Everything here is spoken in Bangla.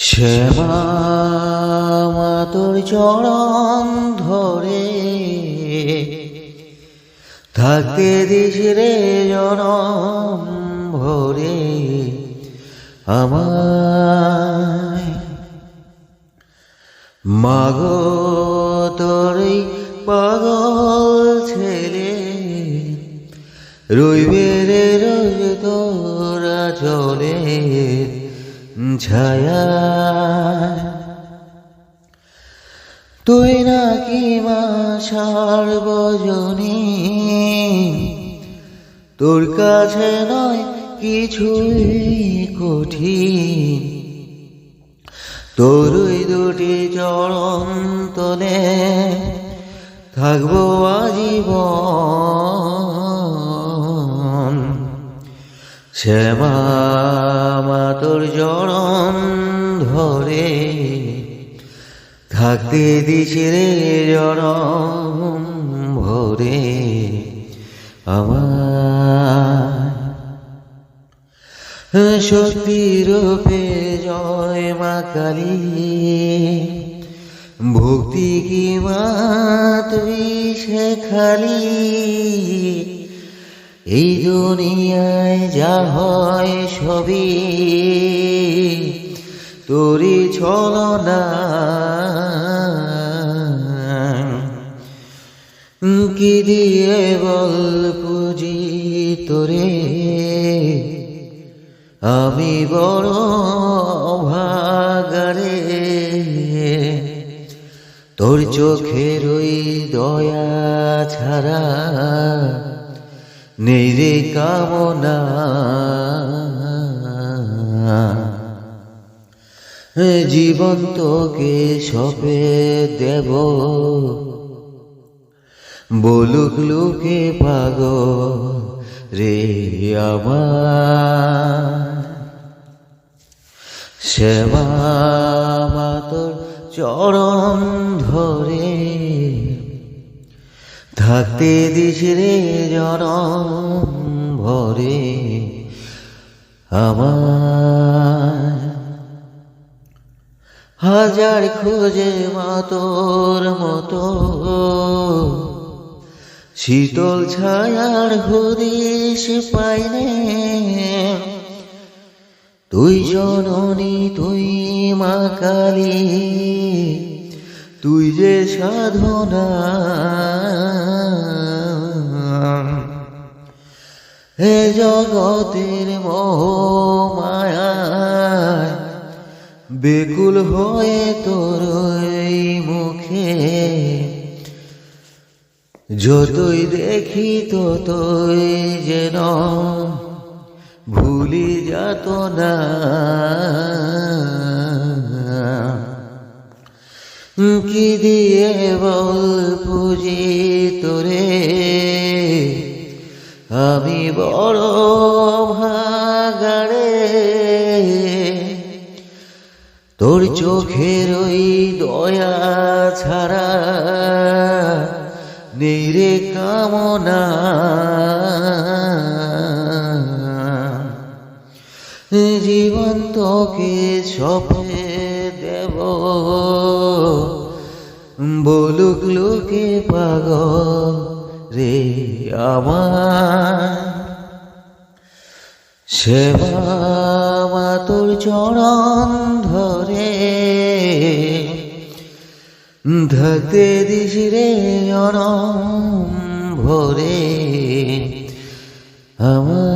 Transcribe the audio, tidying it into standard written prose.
শ্যামা মা তোর চরণ ধরে থাকতে দিস রে জনম ভরে আমায়। মাগো তোরই পাগল ছেলে রইবে রে রোজ তোরা চলে ছায়া। তুই নাকি মা সার্বজনী, তোর কাছে নয় কিছুই কঠিন। তোরই দুটি চরণ তলে থাকবো আজীবন। শ্যামা মা তোর চরণ ধরে থাকতে দিস রে জনম ভরে আমার। সত্যি রূপে জয় মা কালী, ভক্তি কি মা তুই শেখালি। এই দুনিয়ায় যা হয় সবই তোরই ছলনা। কি দিয়ে বল পুজি তোরে, আমি বড় ভাগারে। তোর চোখের ওই দয়া ছাড়া নেই রে কামনা। জীবন তোকে সপে দেব, বলুক লোকে পাগল রে আমার। শ্যামা মা তোর চরণ ধরে থাকতে দিস রে জনম ভরে আমার। হাজার খোঁজে মা তোর মতো শীতল ছায়ার হদিশ পাইনে। তুই জননী তুই মা কালী, তুই যে সাধনা। হে জগতের মোহ মায়ায় বেকুল হয়ে তোর মুখে যতই দেখি ততই যেন ভুলি যাত না। কি দিয়ে বল পুজি তোরে, আমি বড় ভাগাড়ে। তোর চোখের ওই দয়া ছাড়া নেই রে কামনা। জীবন তোকে সপে দেব, বলুক লোকে পাগল রে আমার। শ্যামা মা তোর চরণ ধরে থাকতে দিস রে জনম ভরে আমার।